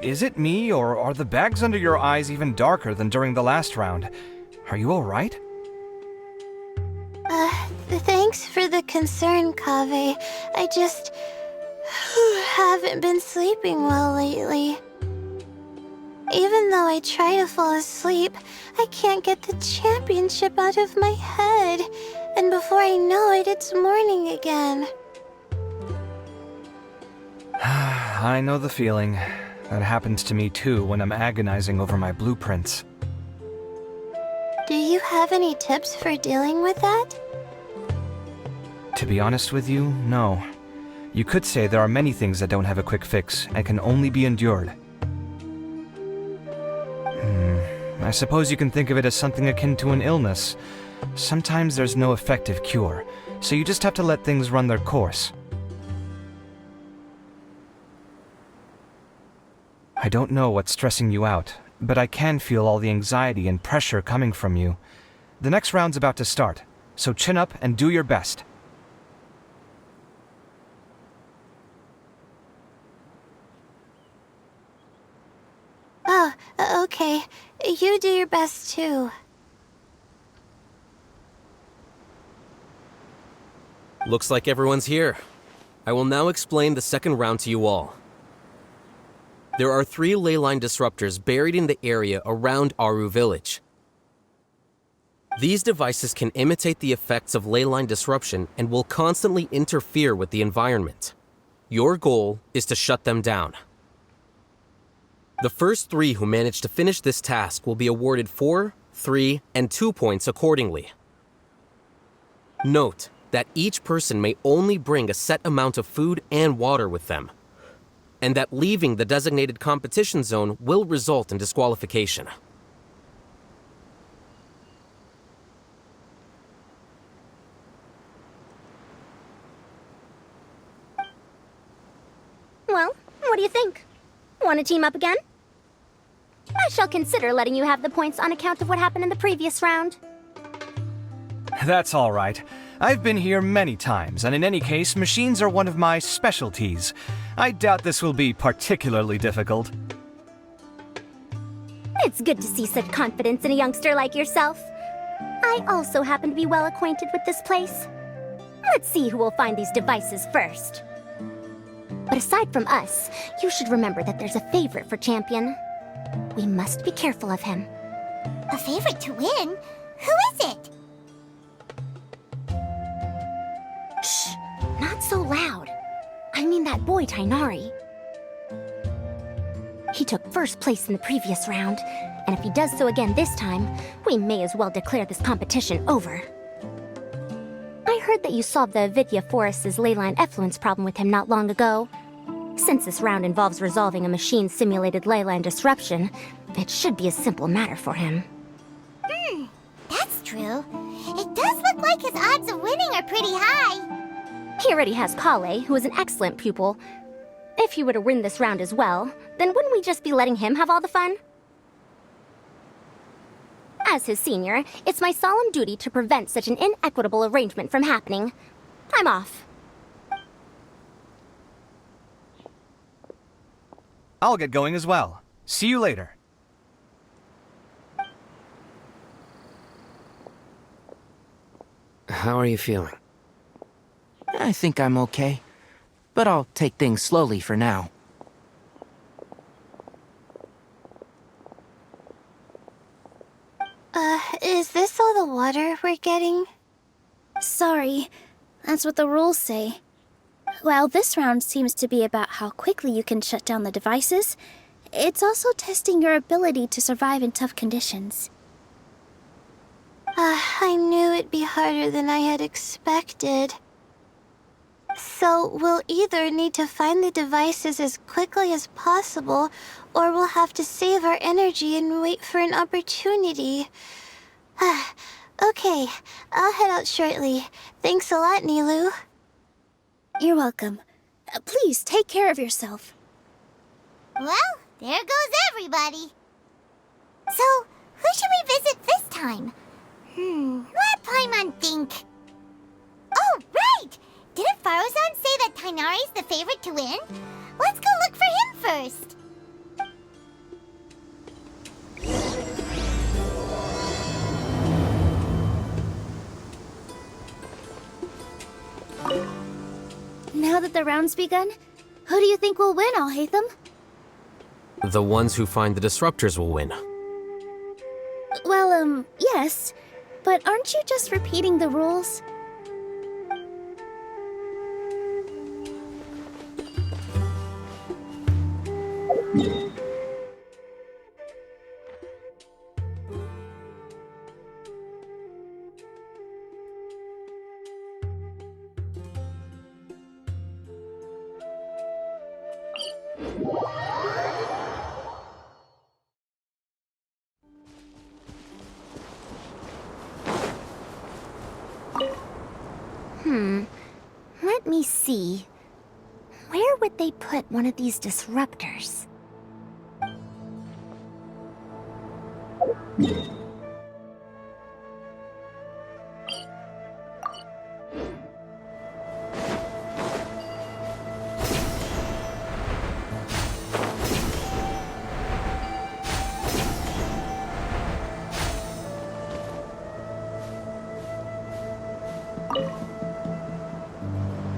Is it me, or are the bags under your eyes even darker than during the last round? Are you alright? Thanks for the concern, Kaveh. I just haven't been sleeping well lately. Even though I try to fall asleep, I can't get the championship out of my head. And before I know it, it's morning again. I know the feeling. That happens to me too when I'm agonizing over my blueprints. Do you have any tips for dealing with that? To be honest with you, no. You could say there are many things that don't have a quick fix and can only be endured. I suppose you can think of it as something akin to an illness. Sometimes there's no effective cure, so you just have to let things run their course. I don't know what's stressing you out, but I can feel all the anxiety and pressure coming from you. The next round's about to start, so chin up and do your best. Oh, okay. You do your best too. Looks like everyone's here. I will now explain the second round to you all. There are 3 leyline disruptors buried in the area around Aru Village. These devices can imitate the effects of leyline disruption and will constantly interfere with the environment. Your goal is to shut them down. The first 3 who manage to finish this task will be awarded 4, 3, and 2 points accordingly. Note that each person may only bring a set amount of food and water with them, and that leaving the designated competition zone will result in disqualification. Well, what do you think? Want to team up again? I shall consider letting you have the points on account of what happened in the previous round. That's all right. I've been here many times, and in any case, machines are one of my specialties. I doubt this will be particularly difficult. It's good to see such confidence in a youngster like yourself. I also happen to be well acquainted with this place. Let's see who will find these devices first. But aside from us, you should remember that there's a favorite for Champion. We must be careful of him. A favorite to win? Who is it? Shh! Not so loud. I mean that boy, Tainari. He took first place in the previous round, and if he does so again this time, we may as well declare this competition over. I heard that you solved the Avidya Forest's leyline effluence problem with him not long ago. Since this round involves resolving a machine-simulated leyline disruption, it should be a simple matter for him. That's true. It does look like his odds of winning are pretty high. He already has Kale, who is an excellent pupil. If he were to win this round as well, then wouldn't we just be letting him have all the fun? As his senior, it's my solemn duty to prevent such an inequitable arrangement from happening. I'm off. I'll get going as well. See you later. How are you feeling? I think I'm okay, but I'll take things slowly for now. Is this all the water we're getting? Sorry, that's what the rules say. While this round seems to be about how quickly you can shut down the devices, it's also testing your ability to survive in tough conditions. I knew it'd be harder than I had expected. So we'll either need to find the devices as quickly as possible, or we'll have to save our energy and wait for an opportunity. Okay, I'll head out shortly. Thanks a lot, Nilu. You're welcome. Please take care of yourself. Well, there goes everybody. So, who should we visit this time? Let Paimon think. Oh, right! Didn't Faruzan say that Tainari's the favorite to win? Let's go look for him first. that the round's begun? Who do you think will win, Alhaitham? The ones who find the disruptors will win. Well, yes. But aren't you just repeating the rules? Let me see. Where would they put one of these disruptors?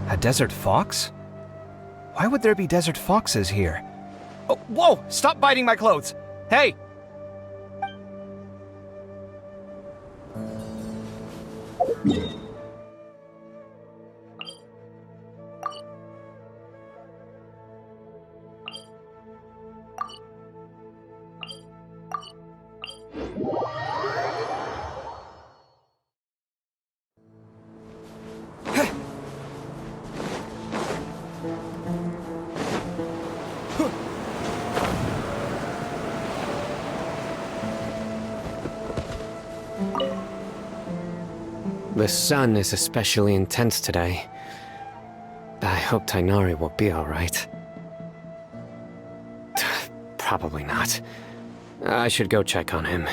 A desert fox? Why would there be desert foxes here? Oh, whoa! Stop biting my clothes! Hey! The sun is especially intense today. I hope Tainari will be alright. Probably not. I should go check on him.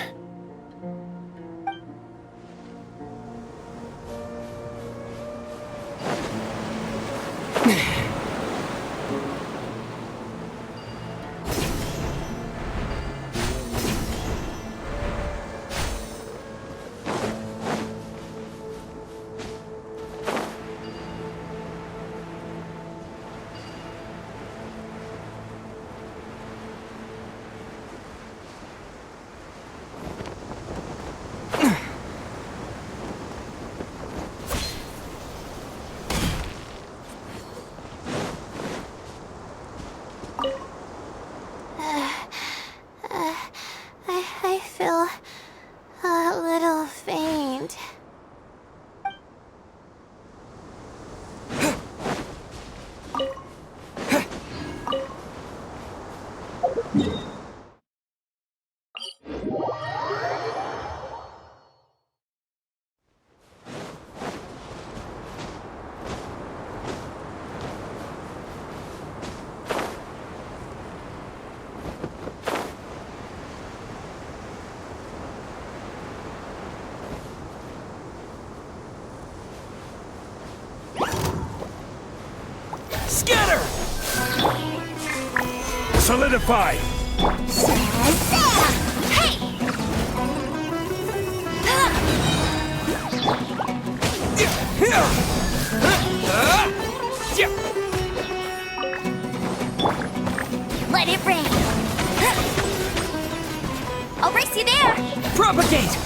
I feel a little faint. Scatter! Solidify! Let it rain! I'll race you there! Propagate!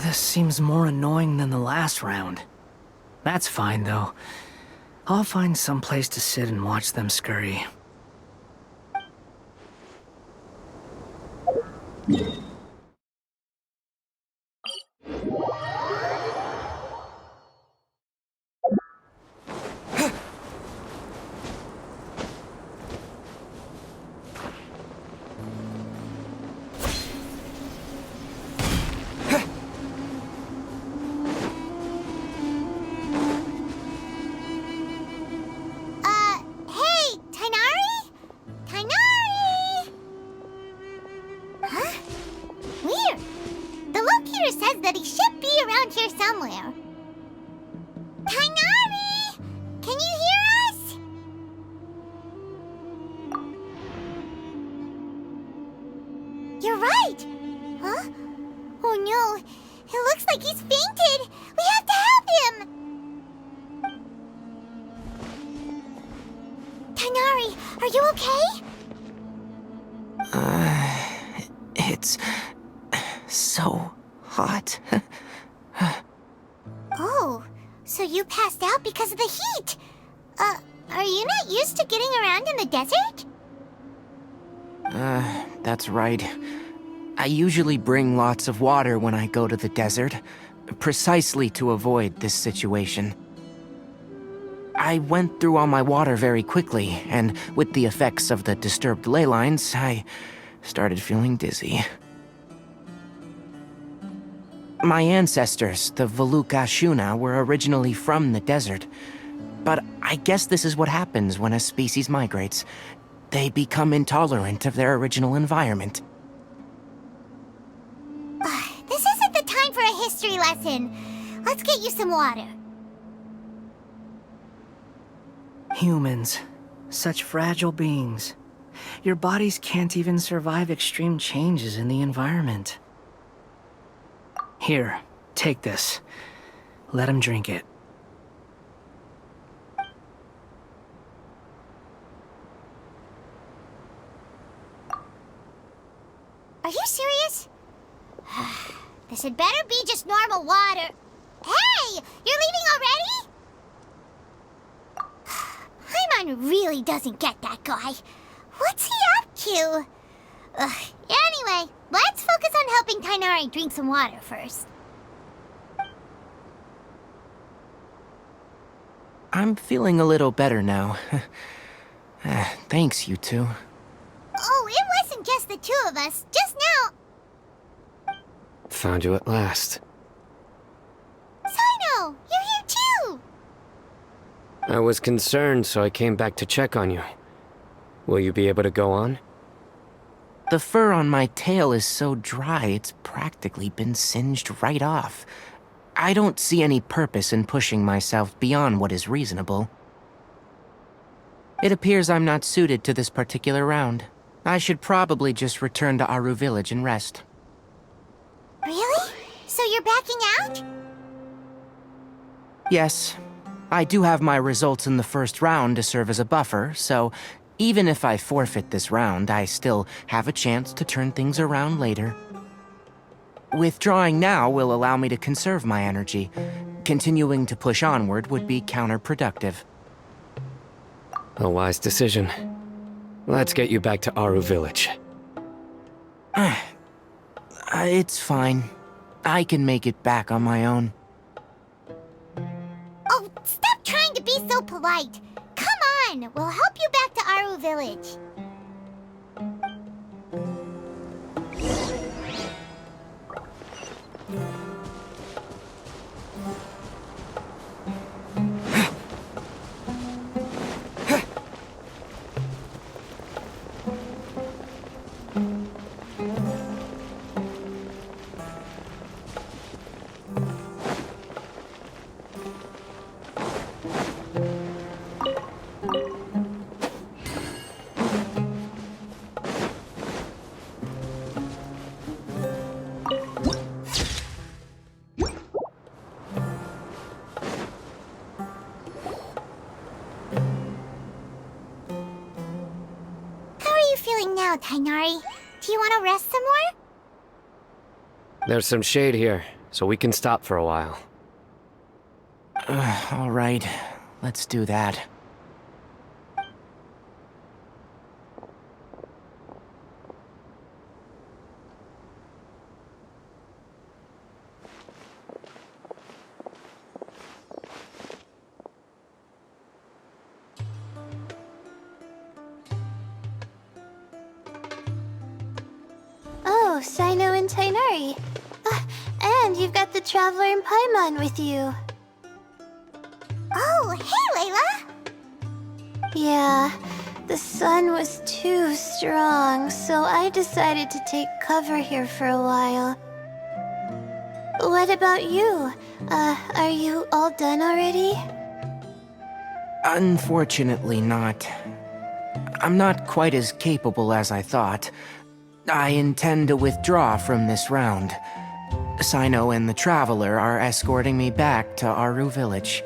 This seems more annoying than the last round. That's fine, though. I'll find some place to sit and watch them scurry. computer says that he should be around here somewhere. Tighnari! Can you hear us? You're right! Huh? Oh no, it looks like he's fainted! We have to help him! Tighnari, are you okay? It's so hot. Oh, so you passed out because of the heat? Are you not used to getting around in the desert? That's right. I usually bring lots of water when I go to the desert, precisely to avoid this situation. I went through all my water very quickly, and with the effects of the disturbed ley lines, I started feeling dizzy. My ancestors, the Valukashuna, were originally from the desert. But I guess this is what happens when a species migrates. They become intolerant of their original environment. This isn't the time for a history lesson. Let's get you some water. Humans. Such fragile beings. Your bodies can't even survive extreme changes in the environment. Here, take this. Let him drink it. Are you serious? This had better be just normal water. Hey! You're leaving already? Paimon really doesn't get that guy. What's he up to? Anyway, let's focus on helping Tighnari drink some water first. I'm feeling a little better now. Thanks, you two. Oh, it wasn't just the two of us. Just now. Found you at last. Sino, you're here too. I was concerned, so I came back to check on you. Will you be able to go on? The fur on my tail is so dry, it's practically been singed right off. I don't see any purpose in pushing myself beyond what is reasonable. It appears I'm not suited to this particular round. I should probably just return to Aru Village and rest. Really? So you're backing out? Yes. I do have my results in the first round to serve as a buffer, so even if I forfeit this round, I still have a chance to turn things around later. Withdrawing now will allow me to conserve my energy. Continuing to push onward would be counterproductive. A wise decision. Let's get you back to Aru Village. It's fine. I can make it back on my own. Oh, stop trying to be so polite. Come on, we'll help you back to Aru Village. Now, Tighnari, do you want to rest some more? There's some shade here, so we can stop for a while. All right, let's do that. Oh, Sino and Tighnari. And you've got the Traveler and Paimon with you. Oh, hey, Layla! Yeah, the sun was too strong, so I decided to take cover here for a while. What about you? Are you all done already? Unfortunately not. I'm not quite as capable as I thought. I intend to withdraw from this round. Sino and the Traveler are escorting me back to Aru Village.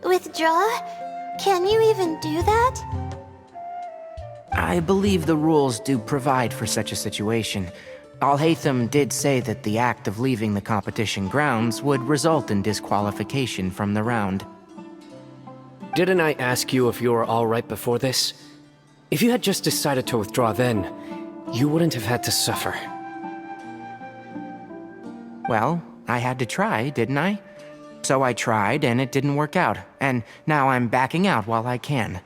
Withdraw? Can you even do that? I believe the rules do provide for such a situation. Alhaitham did say that the act of leaving the competition grounds would result in disqualification from the round. Didn't I ask you if you were alright before this? If you had just decided to withdraw then, you wouldn't have had to suffer. Well, I had to try, didn't I? So I tried, and it didn't work out, and now I'm backing out while I can.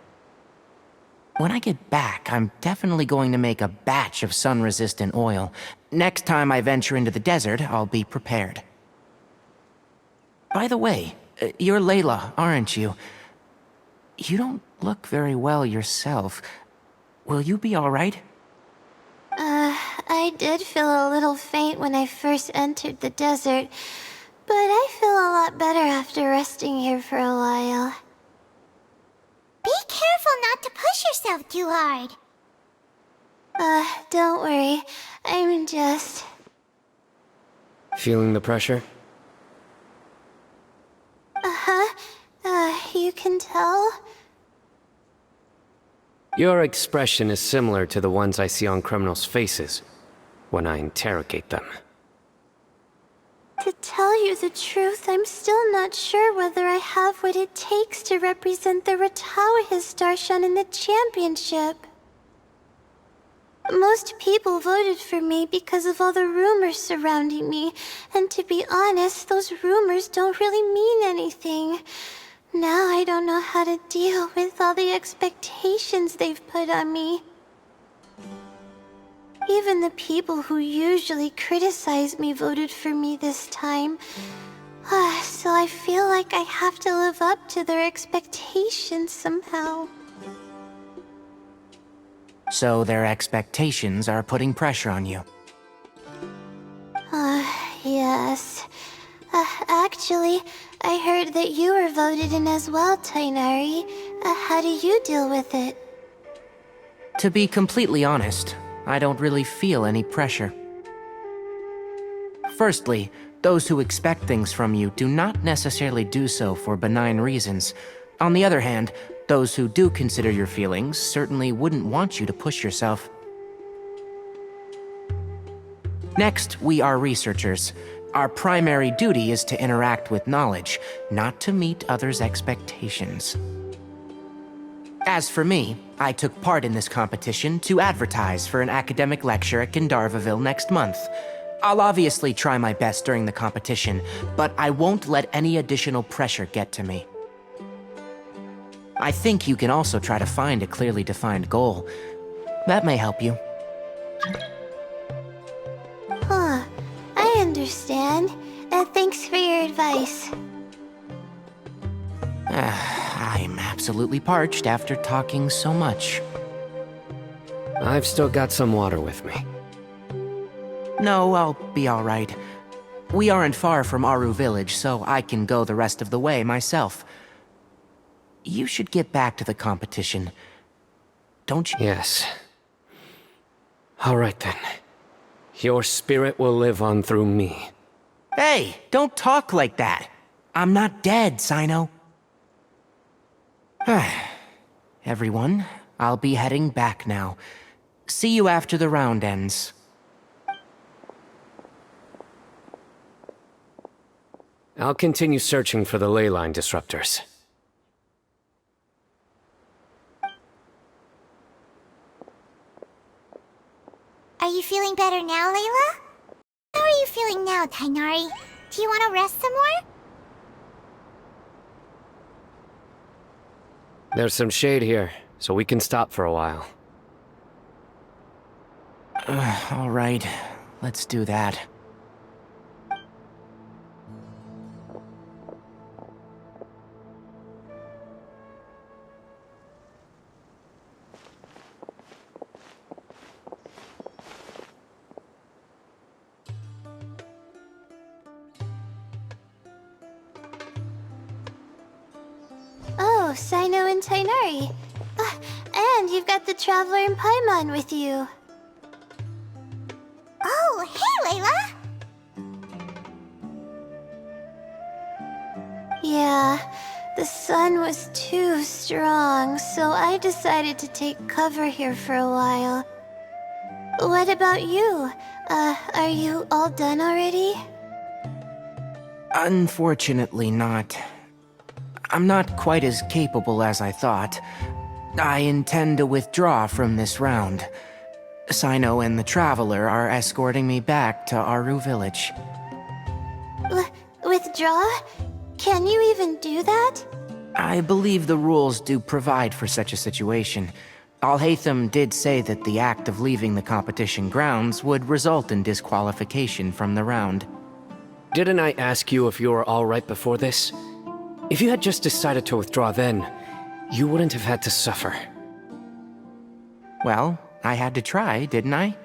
When I get back, I'm definitely going to make a batch of sun-resistant oil. Next time I venture into the desert, I'll be prepared. By the way, you're Layla, aren't you? You don't look very well yourself. Will you be alright? I did feel a little faint when I first entered the desert, but I feel a lot better after resting here for a while. Be careful not to push yourself too hard. Don't worry. I'm just... Feeling the pressure? You can tell? Your expression is similar to the ones I see on criminals' faces when I interrogate them. To tell you the truth, I'm still not sure whether I have what it takes to represent the Ratawa Starshan in the championship. Most people voted for me because of all the rumors surrounding me, and to be honest, those rumors don't really mean anything. Now I don't know how to deal with all the expectations they've put on me. Even the people who usually criticize me voted for me this time. So I feel like I have to live up to their expectations somehow. So their expectations are putting pressure on you. Yes. Actually, I heard that you were voted in as well, Tainari. How do you deal with it? To be completely honest, I don't really feel any pressure. Firstly, those who expect things from you do not necessarily do so for benign reasons. On the other hand, those who do consider your feelings certainly wouldn't want you to push yourself. Next, we are researchers. Our primary duty is to interact with knowledge, not to meet others' expectations. As for me, I took part in this competition to advertise for an academic lecture at Gandharvaville next month. I'll obviously try my best during the competition, but I won't let any additional pressure get to me. I think you can also try to find a clearly defined goal. That may help you. I understand. Thanks for your advice. I'm absolutely parched after talking so much. I've still got some water with me. No, I'll be alright. We aren't far from Aru Village, so I can go the rest of the way myself. You should get back to the competition. Don't you? Yes. Alright then. Your spirit will live on through me. Hey, don't talk like that. I'm not dead, Sino. Everyone, I'll be heading back now. See you after the round ends. I'll continue searching for the leyline disruptors. Are you feeling better now, Layla? How are you feeling now, Tainari? Do you want to rest some more? There's some shade here, so we can stop for a while. Alright, let's do that. Sino and Tainari. And you've got the Traveler and Paimon with you. Oh, hey, Layla! Yeah, the sun was too strong, so I decided to take cover here for a while. What about you? Are you all done already? Unfortunately not. I'm not quite as capable as I thought. I intend to withdraw from this round. Sino and the Traveler are escorting me back to Aru Village. Withdraw? Can you even do that? I believe the rules do provide for such a situation. Alhaitham did say that the act of leaving the competition grounds would result in disqualification from the round. Didn't I ask you if you were alright before this? If you had just decided to withdraw then, you wouldn't have had to suffer. Well, I had to try, didn't I?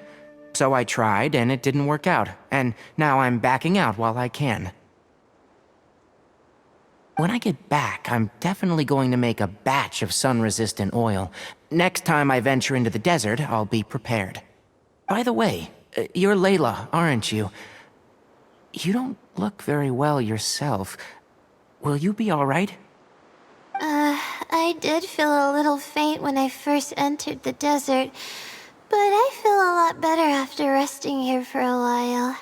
So I tried, and it didn't work out, and now I'm backing out while I can. When I get back, I'm definitely going to make a batch of sun-resistant oil. Next time I venture into the desert, I'll be prepared. By the way, you're Layla, aren't you? You don't look very well yourself. Will you be alright? I did feel a little faint when I first entered the desert, but I feel a lot better after resting here for a while.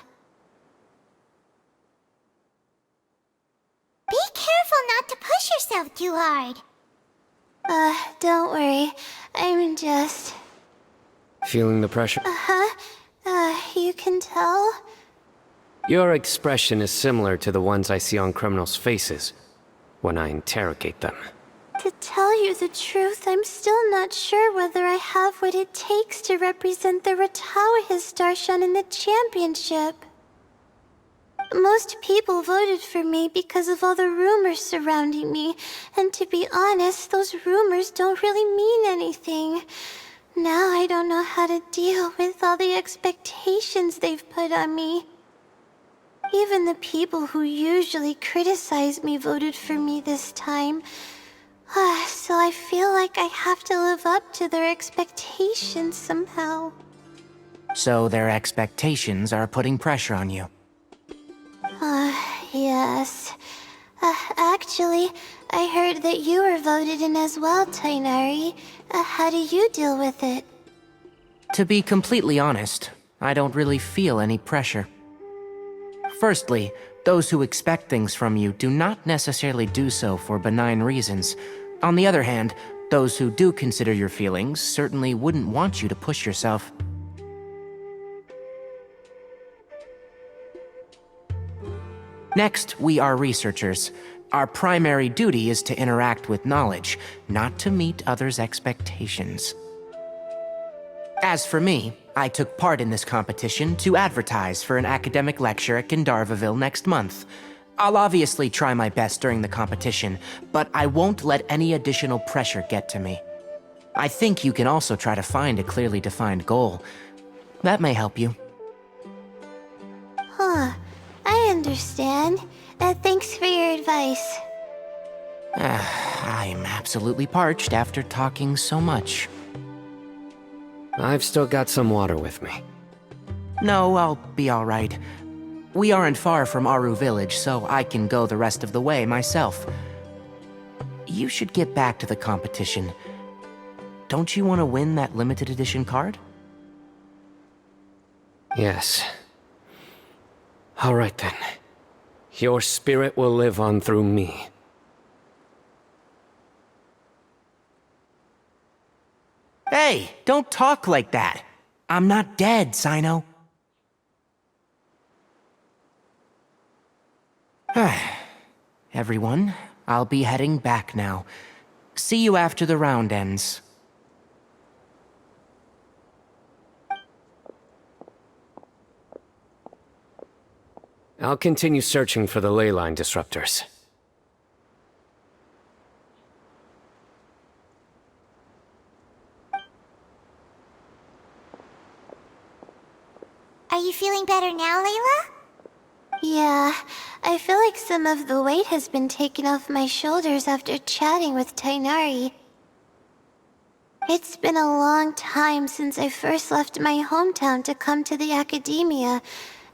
Be careful not to push yourself too hard. Don't worry. I'm just... Feeling the pressure? You can tell? Your expression is similar to the ones I see on criminals' faces when I interrogate them. To tell you the truth, I'm still not sure whether I have what it takes to represent the Ratawa Darshan in the championship. Most people voted for me because of all the rumors surrounding me, and to be honest, those rumors don't really mean anything. Now I don't know how to deal with all the expectations they've put on me. Even the people who usually criticize me voted for me this time. So I feel like I have to live up to their expectations somehow. So their expectations are putting pressure on you. Yes. Actually, I heard that you were voted in as well, Tainari. How do you deal with it? To be completely honest, I don't really feel any pressure. Firstly, those who expect things from you do not necessarily do so for benign reasons. On the other hand, those who do consider your feelings certainly wouldn't want you to push yourself. Next, we are researchers. Our primary duty is to interact with knowledge, not to meet others' expectations. As for me, I took part in this competition to advertise for an academic lecture at Gandharvaville next month. I'll obviously try my best during the competition, but I won't let any additional pressure get to me. I think you can also try to find a clearly defined goal. That may help you. I understand. Thanks for your advice. I'm absolutely parched after talking so much. I've still got some water with me. No, I'll be alright. We aren't far from Aru Village, so I can go the rest of the way myself. You should get back to the competition. Don't you want to win that limited edition card? Yes. Alright then. Your spirit will live on through me. Hey, don't talk like that. I'm not dead, Sino. Everyone, I'll be heading back now. See you after the round ends. I'll continue searching for the ley line disruptors. Are you feeling better now, Layla? Yeah, I feel like some of the weight has been taken off my shoulders after chatting with Tainari. It's been a long time since I first left my hometown to come to the academia,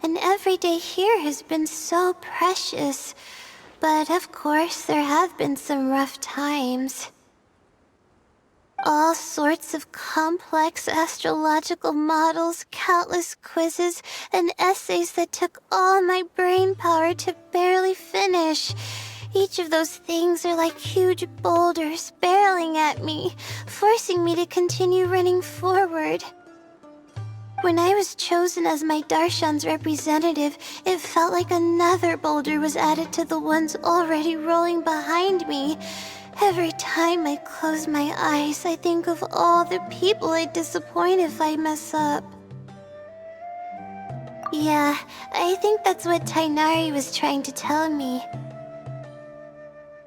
and every day here has been so precious. But of course, there have been some rough times. All sorts of complex astrological models, countless quizzes, and essays that took all my brain power to barely finish. Each of those things are like huge boulders barreling at me, forcing me to continue running forward. When I was chosen as my Darshan's representative, it felt like another boulder was added to the ones already rolling behind me. Every time I close my eyes, I think of all the people I'd disappoint if I mess up. Yeah, I think that's what Tainari was trying to tell me.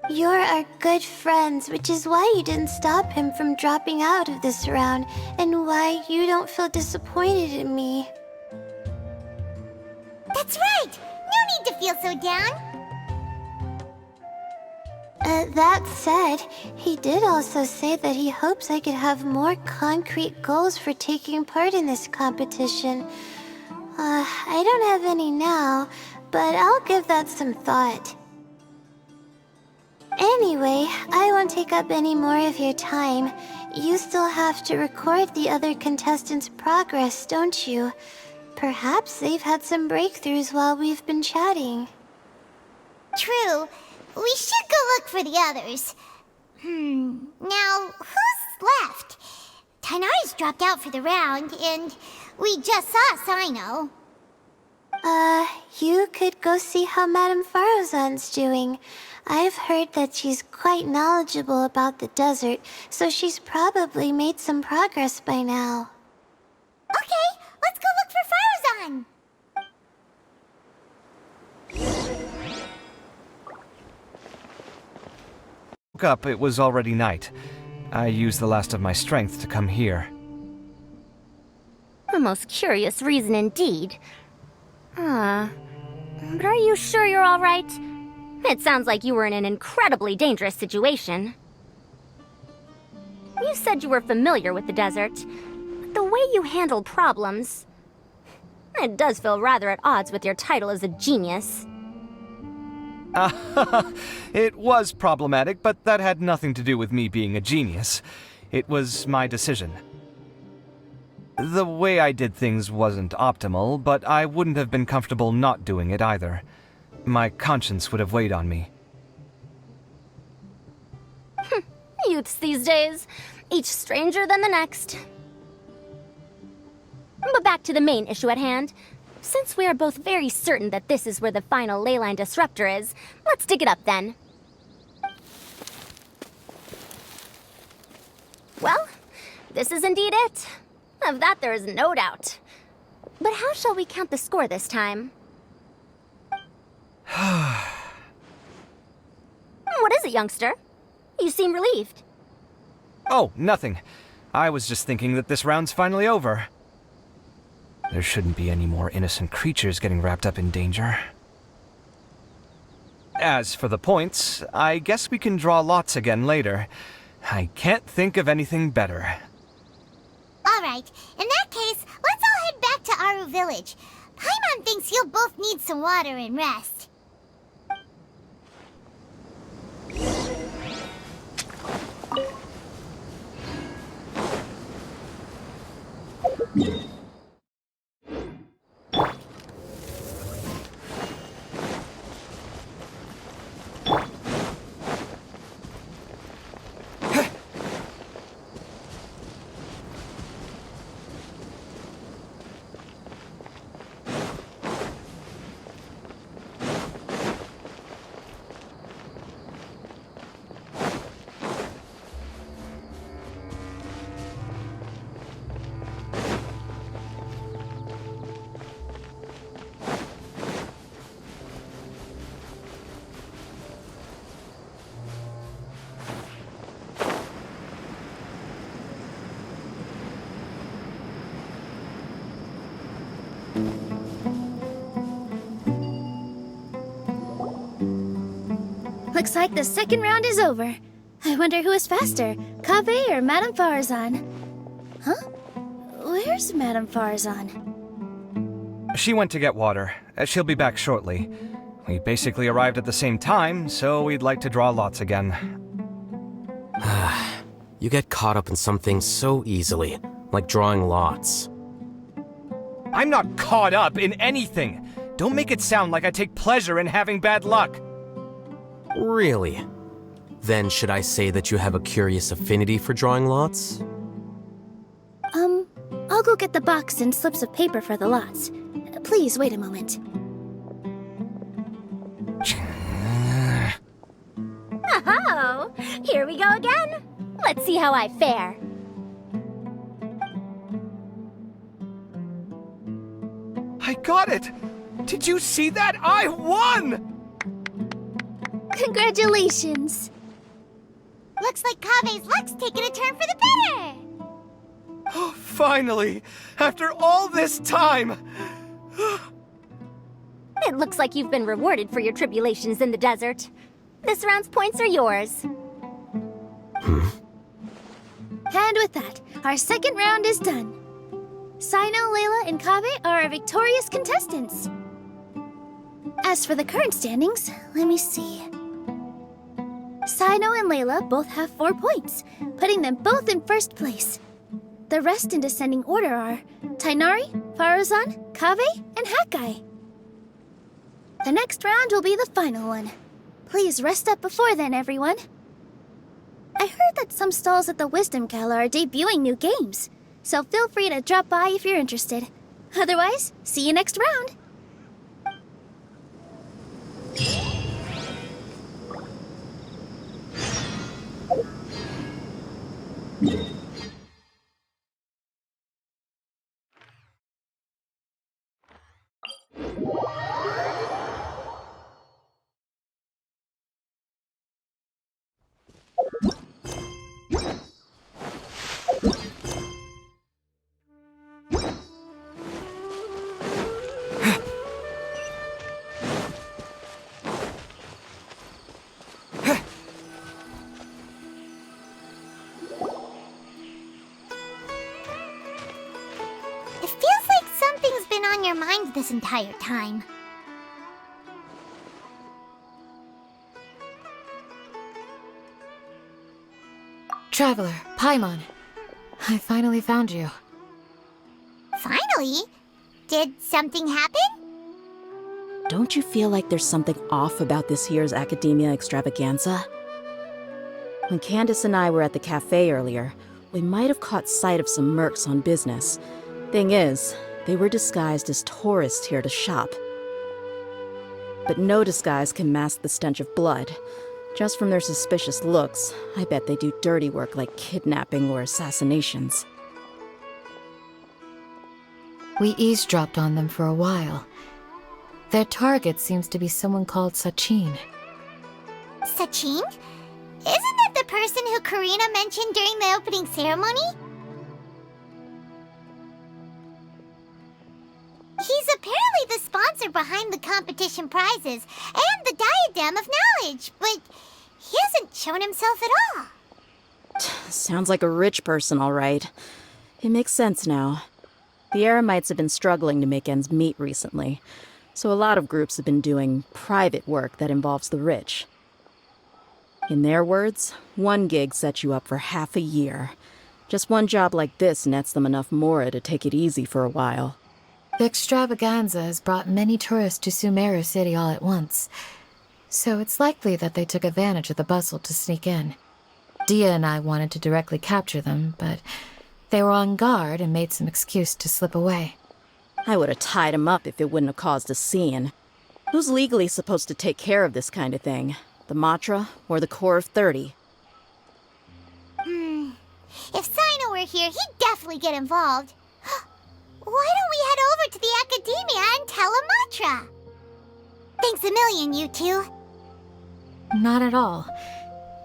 You're our good friends, which is why you didn't stop him from dropping out of this round, and why you don't feel disappointed in me. That's right! No need to feel so down! That said, he did also say that he hopes I could have more concrete goals for taking part in this competition. I don't have any now, but I'll give that some thought. Anyway, I won't take up any more of your time. You still have to record the other contestants' progress, don't you? Perhaps they've had some breakthroughs while we've been chatting. True. We should go look for the others. Now, who's left? Tainari's dropped out for the round, and we just saw Sino. You could go see how Madame Farozan's doing. I've heard that she's quite knowledgeable about the desert, so she's probably made some progress by now. Okay, let's go look for Farozan! Woke up, it was already night. I used the last of my strength to come here. A most curious reason indeed. But are you sure you're all right? It sounds like you were in an incredibly dangerous situation. You said you were familiar with the desert, but the way you handled problems... It does feel rather at odds with your title as a genius. It was problematic, but that had nothing to do with me being a genius. It was my decision. The way I did things wasn't optimal, but I wouldn't have been comfortable not doing it either. My conscience would have weighed on me. Youths these days, each stranger than the next. But back to the main issue at hand. Since we are both very certain that this is where the final leyline disruptor is, let's dig it up then. Well, this is indeed it. Of that there is no doubt. But how shall we count the score this time? What is it, youngster? You seem relieved. Oh, nothing. I was just thinking that this round's finally over. There shouldn't be any more innocent creatures getting wrapped up in danger. As for the points, I guess we can draw lots again later. I can't think of anything better. Alright, in that case, let's all head back to Aru Village. Paimon thinks you'll both need some water and rest. Looks like the second round is over. I wonder who is faster, Kaveh or Madame Farazan? Huh? Where's Madame Farazan? She went to get water. She'll be back shortly. We basically arrived at the same time, so we'd like to draw lots again. You get caught up in some things so easily, like drawing lots. I'm not caught up in anything! Don't make it sound like I take pleasure in having bad luck! Really? Then should I say that you have a curious affinity for drawing lots? I'll go get the box and slips of paper for the lots. Please wait a moment. Oh, here we go again. Let's see how I fare. I got it! Did you see that? I won! Congratulations! Looks like Kaveh's luck's taking a turn for the better. Oh, finally! After all this time! It looks like you've been rewarded for your tribulations in the desert. This round's points are yours. And with that, our second round is done. Sino, Layla, and Kaveh are our victorious contestants. As for the current standings, let me see. Sino and Layla both have 4 points, putting them both in first place. The rest in descending order are Tainari, Farazan, Kaveh, and Hakai. The next round will be the final one. Please rest up before then, everyone. I heard that some stalls at the Wisdom Gala are debuting new games, so feel free to drop by if you're interested. Otherwise, see you next round. It feels like something's been on your mind this entire time. Traveler, Paimon. I finally found you. Finally? Did something happen? Don't you feel like there's something off about this year's Academia Extravaganza? When Candace and I were at the cafe earlier, we might have caught sight of some mercs on business. Thing is, they were disguised as tourists here to shop. But no disguise can mask the stench of blood. Just from their suspicious looks, I bet they do dirty work like kidnapping or assassinations. We eavesdropped on them for a while. Their target seems to be someone called Sachin. Sachin? Isn't that the person who Karina mentioned during the opening ceremony? He's apparently the sponsor behind the competition prizes and the Diadem of Knowledge, but he hasn't shown himself at all. Sounds like a rich person, all right. It makes sense now. The Eremites have been struggling to make ends meet recently, so a lot of groups have been doing private work that involves the rich. In their words, one gig sets you up for half a year. Just one job like this nets them enough mora to take it easy for a while. The extravaganza has brought many tourists to Sumeru City all at once, so it's likely that they took advantage of the bustle to sneak in. Dia and I wanted to directly capture them, but they were on guard and made some excuse to slip away. I would have tied him up if it wouldn't have caused a scene. Who's legally supposed to take care of this kind of thing? The Matra or the Corps of 30? If Sino were here, he'd definitely get involved. Why don't we head over to the Academia and tell Amatra? Thanks a million, you two. Not at all.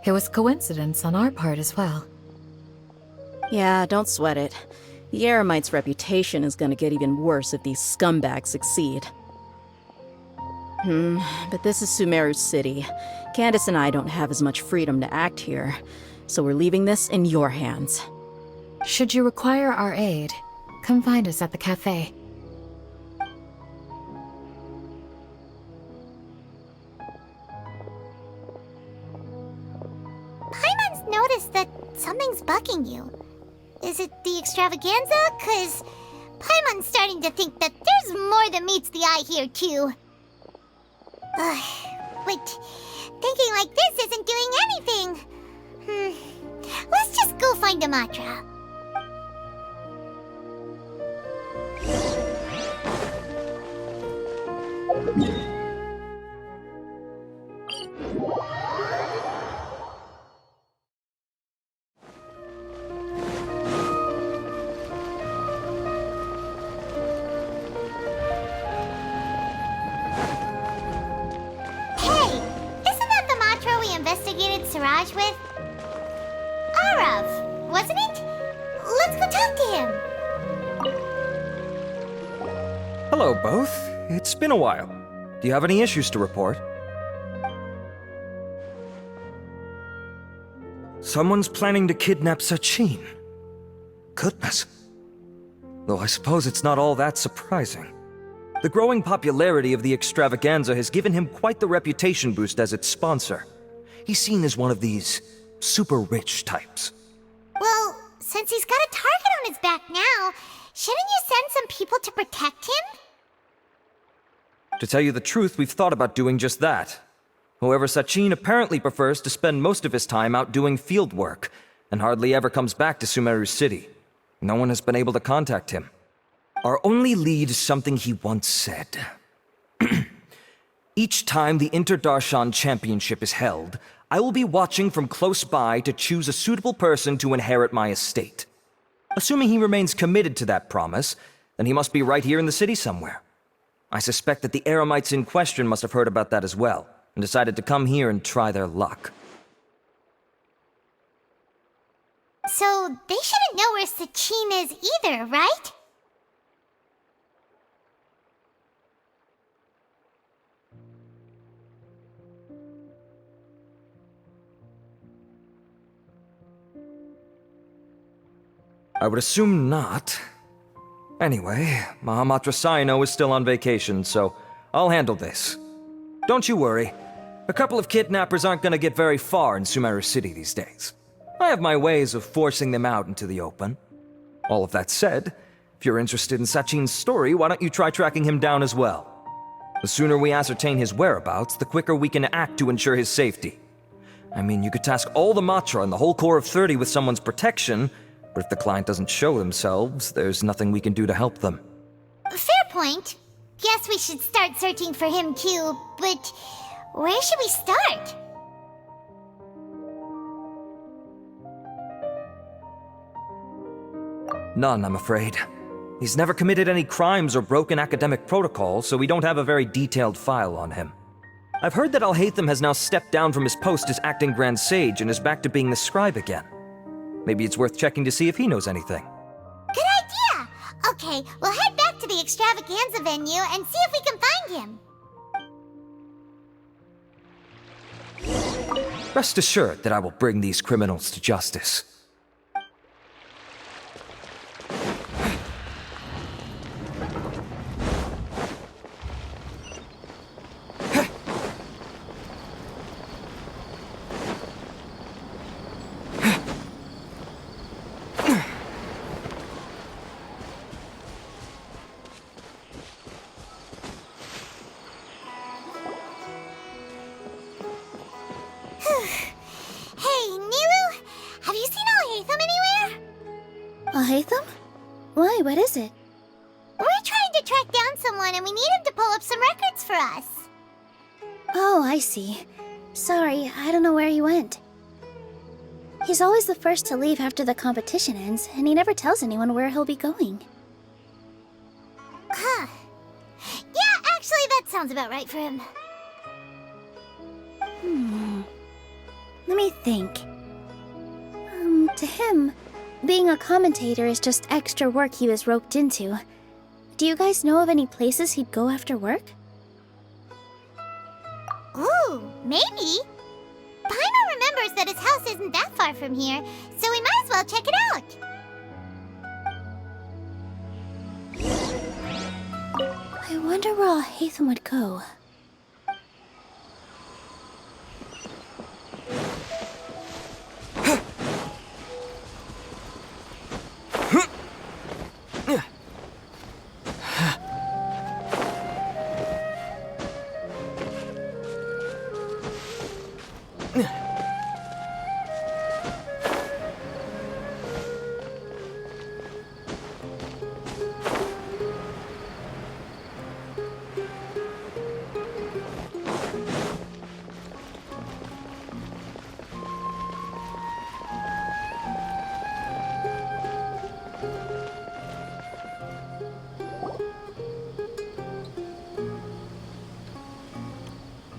It was coincidence on our part as well. Yeah, don't sweat it. The Eremite's reputation is gonna get even worse if these scumbags succeed. But this is Sumeru City. Candace and I don't have as much freedom to act here, so we're leaving this in your hands. Should you require our aid, come find us at the cafe. Paimon's noticed that something's bugging you. Is it the extravaganza? 'Cause Paimon's starting to think that there's more than meets the eye here, too. But thinking like this isn't doing anything. Let's just go find a mantra. Investigated Siraj with? Arav, wasn't it? Let's go talk to him. Hello, both. It's been a while. Do you have any issues to report? Someone's planning to kidnap Sachin. Goodness. Though I suppose it's not all that surprising. The growing popularity of the extravaganza has given him quite the reputation boost as its sponsor. He's seen as one of these super rich types. Well, since he's got a target on his back now, shouldn't you send some people to protect him? To tell you the truth, we've thought about doing just that. However, Sachin apparently prefers to spend most of his time out doing field work, and hardly ever comes back to Sumeru City. No one has been able to contact him. Our only lead is something he once said. Each time the Inter-Darshan Championship is held, I will be watching from close by to choose a suitable person to inherit my estate. Assuming he remains committed to that promise, then he must be right here in the city somewhere. I suspect that the Eremites in question must have heard about that as well, and decided to come here and try their luck. So they shouldn't know where Sachin is either, right? I would assume not. Anyway, Mahamatra Saino is still on vacation, so I'll handle this. Don't you worry. A couple of kidnappers aren't gonna get very far in Sumeru City these days. I have my ways of forcing them out into the open. All of that said, if you're interested in Sachin's story, why don't you try tracking him down as well? The sooner we ascertain his whereabouts, the quicker we can act to ensure his safety. I mean, you could task all the Matra and the whole Corps of 30 with someone's protection, but if the client doesn't show themselves, there's nothing we can do to help them. Fair point. Guess we should start searching for him too, but where should we start? None, I'm afraid. He's never committed any crimes or broken academic protocol, so we don't have a very detailed file on him. I've heard that Alhaitham has now stepped down from his post as acting Grand Sage and is back to being the scribe again. Maybe it's worth checking to see if he knows anything. Good idea! Okay, we'll head back to the extravaganza venue and see if we can find him. Rest assured that I will bring these criminals to justice. Hey, Nilu! Have you seen Alhaitham anywhere? Alhaitham? Why, what is it? We're trying to track down someone and we need him to pull up some records for us. Oh, I see. Sorry, I don't know where he went. He's always the first to leave after the competition ends, and he never tells anyone where he'll be going. Huh. Yeah, actually, that sounds about right for him. Let me think. To him, being a commentator is just extra work he was roped into. Do you guys know of any places he'd go after work? Ooh, maybe. Paimon remembers that his house isn't that far from here, so we might as well check it out. I wonder where Alhaitham would go.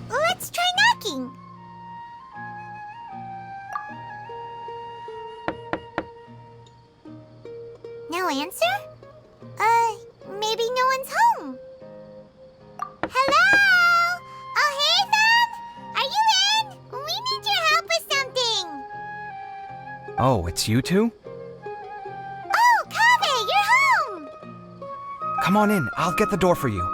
Let's try knocking. No answer? Maybe no one's home. Hello? Alhaitham? Are you in? We need your help with something. Oh, it's you two? Oh, Kaveh, you're home! Come on in, I'll get the door for you.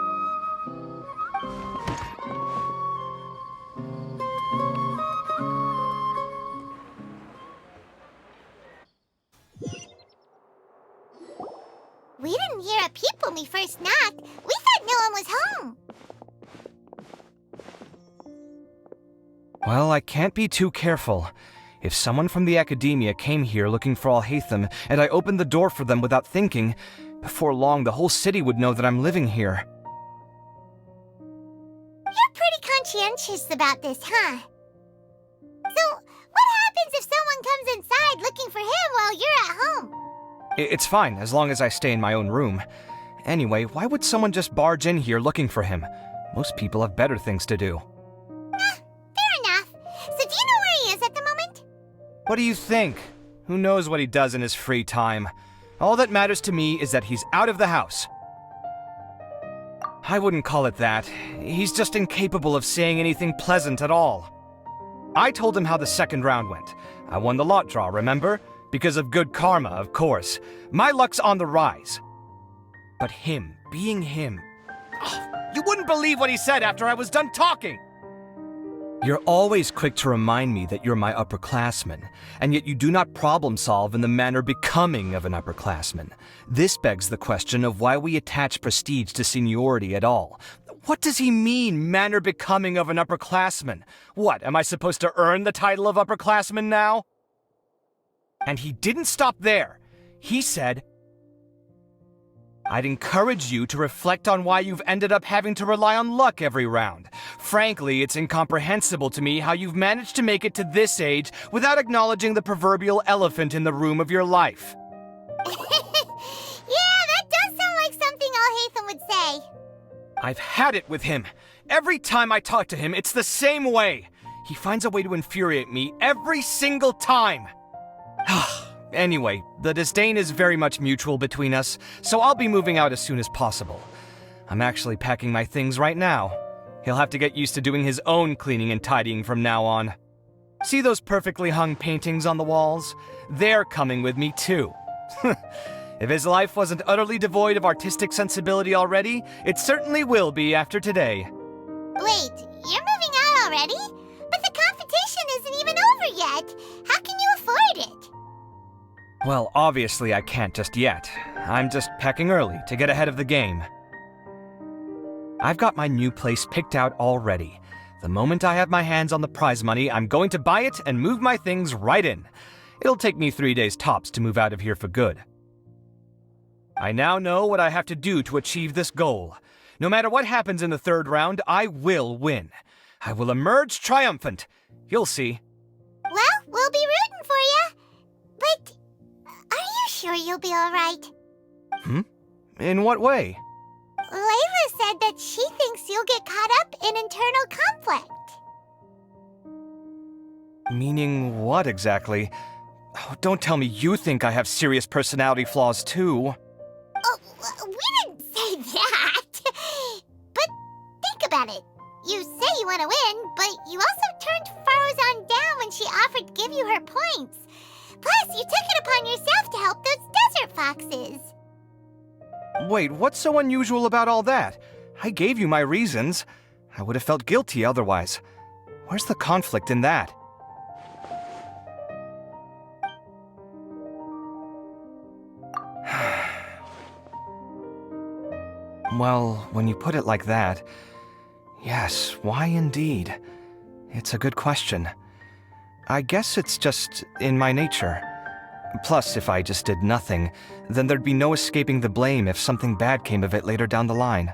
We didn't hear a peep when we first knocked. We thought no one was home. Well, I can't be too careful. If someone from the academia came here looking for Alhaitham, and I opened the door for them without thinking, before long the whole city would know that I'm living here. You're pretty conscientious about this, huh? So, what happens if someone comes inside looking for him while you're at home? It's fine, as long as I stay in my own room. Anyway, why would someone just barge in here looking for him? Most people have better things to do. Fair enough. So do you know where he is at the moment? What do you think? Who knows what he does in his free time? All that matters to me is that he's out of the house. I wouldn't call it that. He's just incapable of saying anything pleasant at all. I told him how the second round went. I won the lot draw, remember? Because of good karma, of course. My luck's on the rise. But him, being him... you wouldn't believe what he said after I was done talking! You're always quick to remind me that you're my upperclassman, and yet you do not problem solve in the manner becoming of an upperclassman. This begs the question of why we attach prestige to seniority at all. What does he mean, manner becoming of an upperclassman? What, am I supposed to earn the title of upperclassman now? And he didn't stop there. He said, I'd encourage you to reflect on why you've ended up having to rely on luck every round. Frankly, it's incomprehensible to me how you've managed to make it to this age without acknowledging the proverbial elephant in the room of your life. Yeah, that does sound like something Alhaitham would say. I've had it with him. Every time I talk to him, it's the same way. He finds a way to infuriate me every single time. Anyway, the disdain is very much mutual between us, so I'll be moving out as soon as possible. I'm actually packing my things right now. He'll have to get used to doing his own cleaning and tidying from now on. See those perfectly hung paintings on the walls? They're coming with me too. If his life wasn't utterly devoid of artistic sensibility already, it certainly will be after today. Wait, you're moving out already? But the competition isn't even over yet. How can you afford it? Well, obviously I can't just yet. I'm just packing early to get ahead of the game. I've got my new place picked out already. The moment I have my hands on the prize money, I'm going to buy it and move my things right in. It'll take me 3 days tops to move out of here for good. I now know what I have to do to achieve this goal. No matter what happens in the third round, I will win. I will emerge triumphant. You'll see. Well, we'll be rooting for you. But are you sure you'll be alright? In what way? Layla said that she thinks you'll get caught up in internal conflict. Meaning what exactly? Oh, don't tell me you think I have serious personality flaws too. Oh, we didn't say that. But think about it. You say you want to win, but you also turned Farozan down when she offered to give you her points. Plus, you took it upon yourself to help those desert foxes. Wait, what's so unusual about all that? I gave you my reasons. I would have felt guilty otherwise. Where's the conflict in that? Well, when you put it like that, yes, why indeed? It's a good question. I guess it's just in my nature. Plus, if I just did nothing, then there'd be no escaping the blame if something bad came of it later down the line.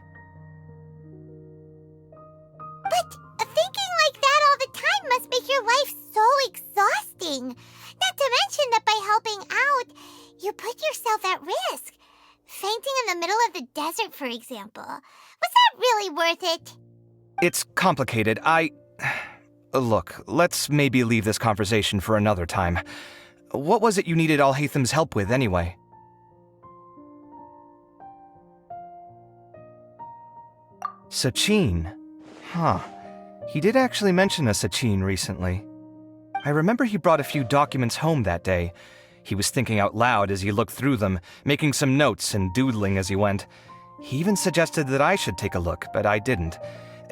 But thinking like that all the time must make your life so exhausting. Not to mention that by helping out, you put yourself at risk. Fainting in the middle of the desert, for example. Was that really worth it? It's complicated. Look, let's maybe leave this conversation for another time. What was it you needed Alhaitham's help with, anyway? Sachin. Huh. He did actually mention a Sachin recently. I remember he brought a few documents home that day. He was thinking out loud as he looked through them, making some notes and doodling as he went. He even suggested that I should take a look, but I didn't.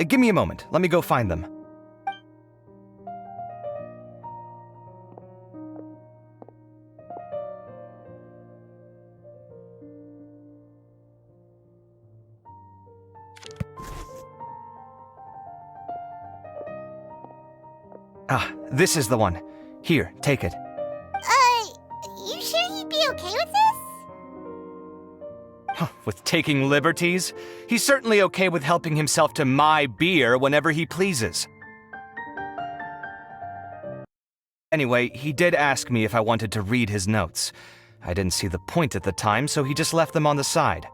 Give me a moment. Let me go find them. Ah, this is the one. Here, take it. You sure he'd be okay with this? With taking liberties? He's certainly okay with helping himself to my beer whenever he pleases. Anyway, he did ask me if I wanted to read his notes. I didn't see the point at the time, so he just left them on the side.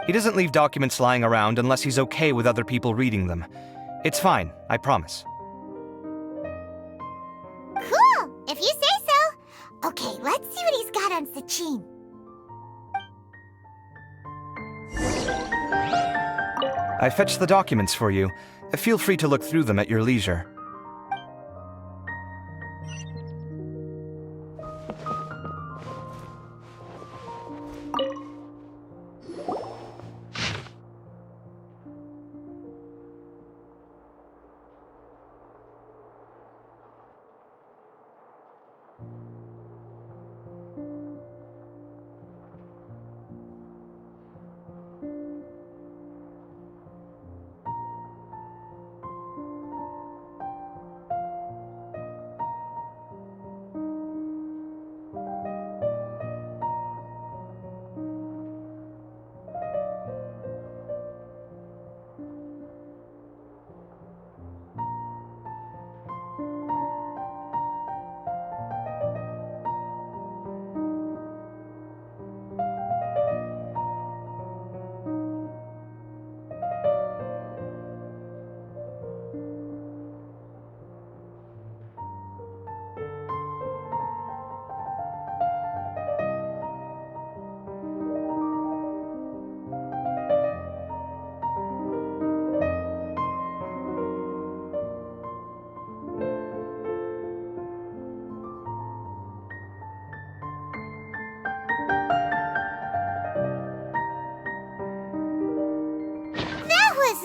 He doesn't leave documents lying around unless he's okay with other people reading them. It's fine, I promise. Cool, if you say so. Okay, let's see what he's got on Sachin. I fetched the documents for you. Feel free to look through them at your leisure.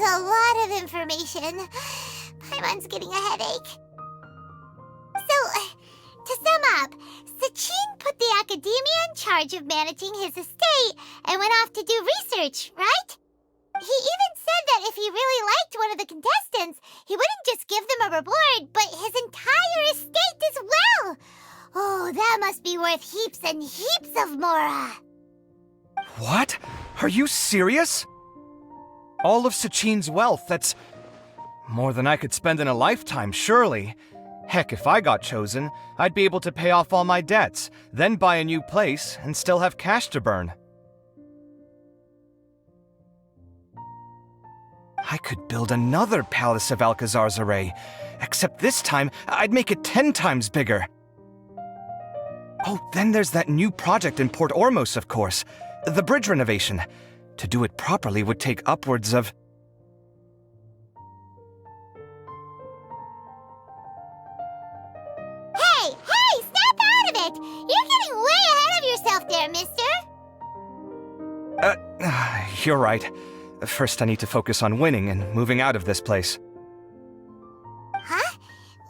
A lot of information. Paimon's getting a headache. So, to sum up, Sachin put the academia in charge of managing his estate and went off to do research, right? He even said that if he really liked one of the contestants, he wouldn't just give them a reward, but his entire estate as well. Oh, that must be worth heaps and heaps of Mora. What? Are you serious? All of Sachin's wealth, that's more than I could spend in a lifetime, surely. Heck, if I got chosen, I'd be able to pay off all my debts, then buy a new place, and still have cash to burn. I could build another Palace of Alcazar's array, except this time, I'd make it 10 times bigger. Oh, then there's that new project in Port Ormos, of course. The bridge renovation. To do it properly would take upwards of... but you're getting way ahead of yourself there, mister. You're right. First, I need to focus on winning and moving out of this place. Huh?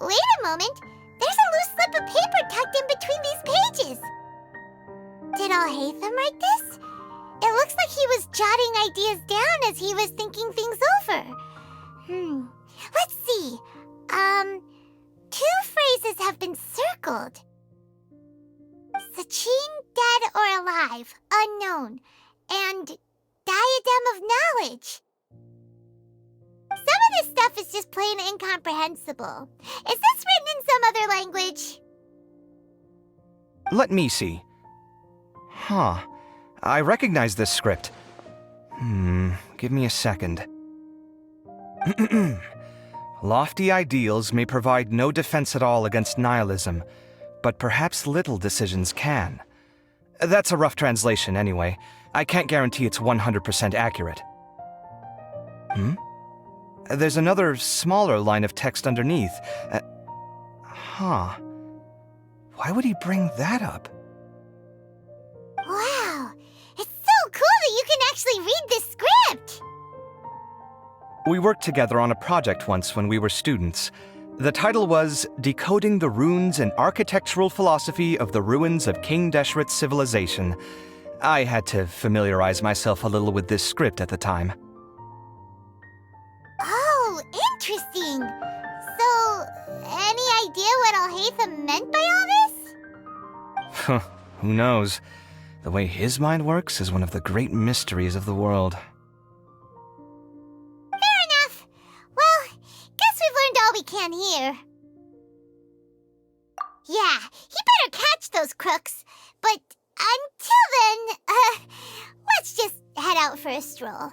Wait a moment. There's a loose slip of paper tucked in between these pages. Did Alhaitham write this? It looks like he was jotting ideas down as he was thinking things over. Let's see. Two phrases have been circled. Sachin, dead or alive, unknown, and diadem of knowledge. Some of this stuff is just plain incomprehensible. Is this written in some other language? Let me see. Huh. I recognize this script. Give me a second. Lofty ideals may provide no defense at all against nihilism, but perhaps little decisions can. That's a rough translation anyway. I can't guarantee it's 100% accurate. There's another smaller line of text underneath. Why would he bring that up? Wow, it's so cool that you can actually read this script! We worked together on a project once when we were students. The title was Decoding the Runes and Architectural Philosophy of the Ruins of King Deshret's Civilization. I had to familiarize myself a little with this script at the time. Oh, interesting. So, any idea what Alhaitham meant by all this? Who knows? The way his mind works is one of the great mysteries of the world. Fair enough. Well, guess we've learned all we can here. Yeah, he better catch those crooks. But until then, let's just head out for a stroll.